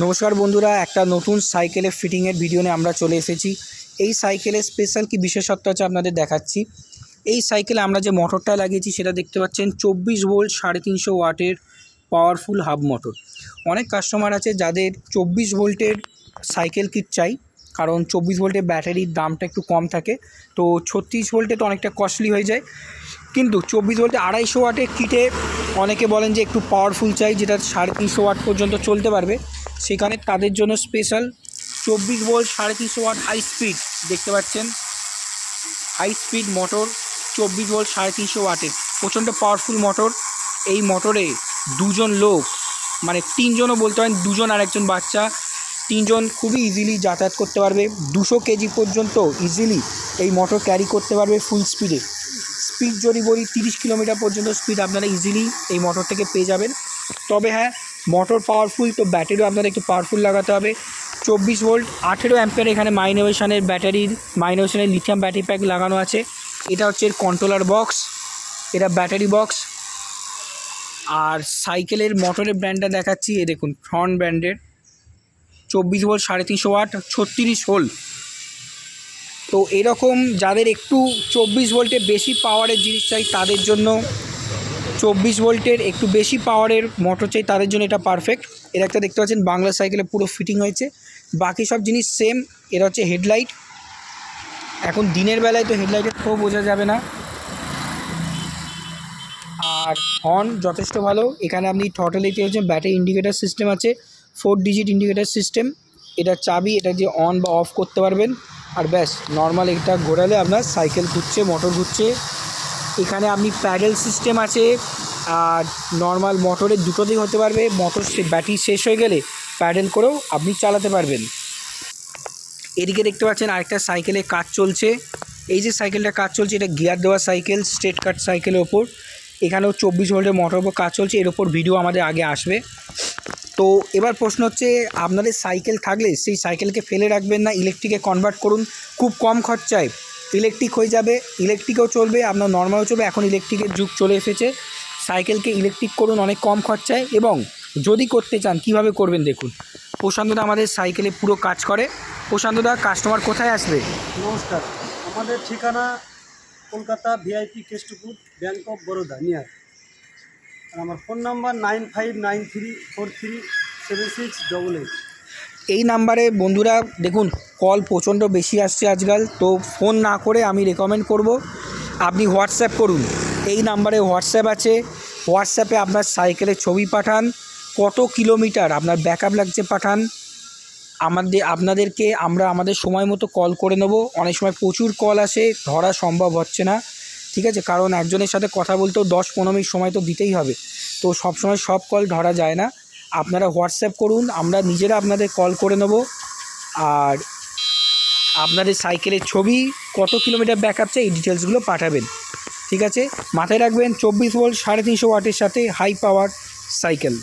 নমস্কার বন্ধুরা, একটা নতুন সাইকেলের ফিটিংয়ের ভিডিও নিয়ে আমরা চলে এসেছি। এই সাইকেলের স্পেশাল কি বিশেষত্ব আছে আপনাদের দেখাচ্ছি। এই সাইকেলে আমরা যে মোটরটা লাগিয়েছি সেটা দেখতে পাচ্ছেন 24 ভোল্ট 350 ওয়াটের পাওয়ারফুল হাব মোটর। অনেক কাস্টমার আছে যাদের 24 ভোল্টের সাইকেল কিট চাই, কারণ 24 ভোল্টের ব্যাটারির দামটা একটু কম থাকে, তো 36 ভোল্টে তো অনেকটা কস্টলি হয়ে যায়। কিন্তু 24 ভোল্টে 250 ওয়াটের কিটে অনেকে বলেন যে একটু পাওয়ারফুল চাই, যেটা 350 ওয়াট পর্যন্ত চলতে পারবে। সেখানে তাদের জন্য special 24 volt 350 watt high speed দেখতে পাচ্ছেন, হাই স্পিড মোটর 24 ভোল্ট 350 ওয়াটের প্রচণ্ড পাওয়ারফুল মোটর। এই মোটরে দুজন লোক, মানে তিনজনও বলতে পারেন, দুজন আর একজন বাচ্চা, তিনজন খুবই ইজিলি যাতায়াত করতে পারবে। 200 কেজি পর্যন্ত ইজিলি এই মোটর ক্যারি করতে পারবে ফুল স্পিডে। স্পিড যদি বলি 30 কিলোমিটার পর্যন্ত স্পিড আপনারা ইজিলি এই মোটর থেকে পেয়ে যাবেন। তবে হ্যাঁ, মোটর পাওয়ারফুল তো ব্যাটারিও আপনারা একটু পাওয়ারফুল লাগাতে হবে। 24 ভোল্ট 18 অ্যাম্পিয়ার এখানে মাইনোভেশনের ব্যাটারির, মাইনোভেশনের লিথিয়াম ব্যাটারি প্যাক লাগানো আছে। এটা হচ্ছে এর কন্ট্রোলার বক্স, এটা ব্যাটারি বক্স। আর সাইকেলের মোটরের ব্র্যান্ডটা দেখাচ্ছি, এ দেখুন ফ্রন্ট ব্র্যান্ডের 24 ভোল্ট 350 ওয়াট 36 হোল। তো এরকম যাদের একটু 24 ভোল্টের বেশি পাওয়ারের জিনিস চাই তাদের জন্য, 24 ভোল্টের একটু বেশি পাওয়ারের মোটর চাই তাদের জন্য এটা পারফেক্ট। এর একটা দেখতে পাচ্ছেন বাংলা সাইকেলে পুরো ফিটিং হয়েছে, বাকি সব জিনিস সেম। এরা হচ্ছে হেডলাইট, এখন দিনের বেলায় তো হেডলাইটের খুব বোঝা যাবে না। আর হর্ন যথেষ্ট ভালো। এখানে আপনি থ্রটলেতে হচ্ছে ব্যাটারি ইন্ডিকেটার সিস্টেম আছে, 4 ডিজিট ইন্ডিকেটার সিস্টেম। এটা চাবি, এটা দিয়ে অন বা অফ করতে পারবেন। আর ব্যাস, নর্মাল এটা ঘোরালে আপনার সাইকেল ঘুরছে, মোটর ঘুরছে। এখানে আপনি প্যাডেল সিস্টেম আছে, আর নর্মাল মোটরের দুটোতেই হতে পারবে। মোটর ব্যাটারি শেষ হয়ে গেলে প্যাডেল করেও আপনি চালাতে পারবেন। এদিকে দেখতে পাচ্ছেন আরেকটা সাইকেলের কাজ চলছে। এই যে সাইকেলটা কাজ চলছে, এটা গিয়ার দেওয়া সাইকেল, স্ট্রেট কাট সাইকেলের ওপর। এখানেও 24 ভোল্টের মোটর ওপর কাজ চলছে, এর ওপর ভিডিও আমাদের আগে আসবে। তো এবার প্রশ্ন হচ্ছে, আপনাদের সাইকেল থাকলে সেই সাইকেলকে ফেলে রাখবেন না, ইলেকট্রিকে কনভার্ট করুন। খুব কম খরচায় ইলেকট্রিক হয়ে যাবে, ইলেকট্রিকেও চলবে, আপনার নর্মালও চলবে। এখন ইলেকট্রিকের যুগ চলে এসেছে, সাইকেলকে ইলেকট্রিক করুন অনেক কম খরচায়। এবং যদি করতে চান কীভাবে করবেন দেখুন, প্রশান্তদা আমাদের সাইকেলে পুরো কাজ করে। প্রশান্তদা, কাস্টমার কোথায় আসবে? নমস্কার, আমাদের ঠিকানা Kolkata VIP Keshtopur, bank of Baroda near. আর আমার ফোন নাম্বার 9593437688। এই নাম্বারে বন্ধুরা দেখুন, কল প্রচণ্ড বেশি আসছে আজকাল, তো ফোন না করে আমি রেকমেন্ড করব আপনি হোয়াটসঅ্যাপ করুন। এই নাম্বারে হোয়াটসঅ্যাপ আছে, হোয়াটসঅ্যাপে আপনার সাইকেলের ছবি পাঠান, কত কিলোমিটার আপনার ব্যাকআপ লাগছে পাঠান। আপনাদেরকে আমরা আমাদের সময় মতো কল করে নেব। অনেক সময় প্রচুর কল আসে, ধরা সম্ভব হচ্ছে না, ঠিক আছে, কারণ একজনের সাথে কথা বলতেও 10-15 মিনিট সময় তো দিতেই হবে, তো সবসময় সব কল ধরা যায় না। আপনারা হোয়াটসঅ্যাপ করুন, আমরা নিজেরা আপনাদের কল করে নেব। আর আপনাদের সাইকেলের ছবি, কত কিলোমিটার ব্যাকআপ চাই, এই ডিটেলসগুলো পাঠাবেন, ঠিক আছে। মাথায় রাখবেন 24 ভোল্ট 350 ওয়াটের সাথে হাই পাওয়ার সাইকেল।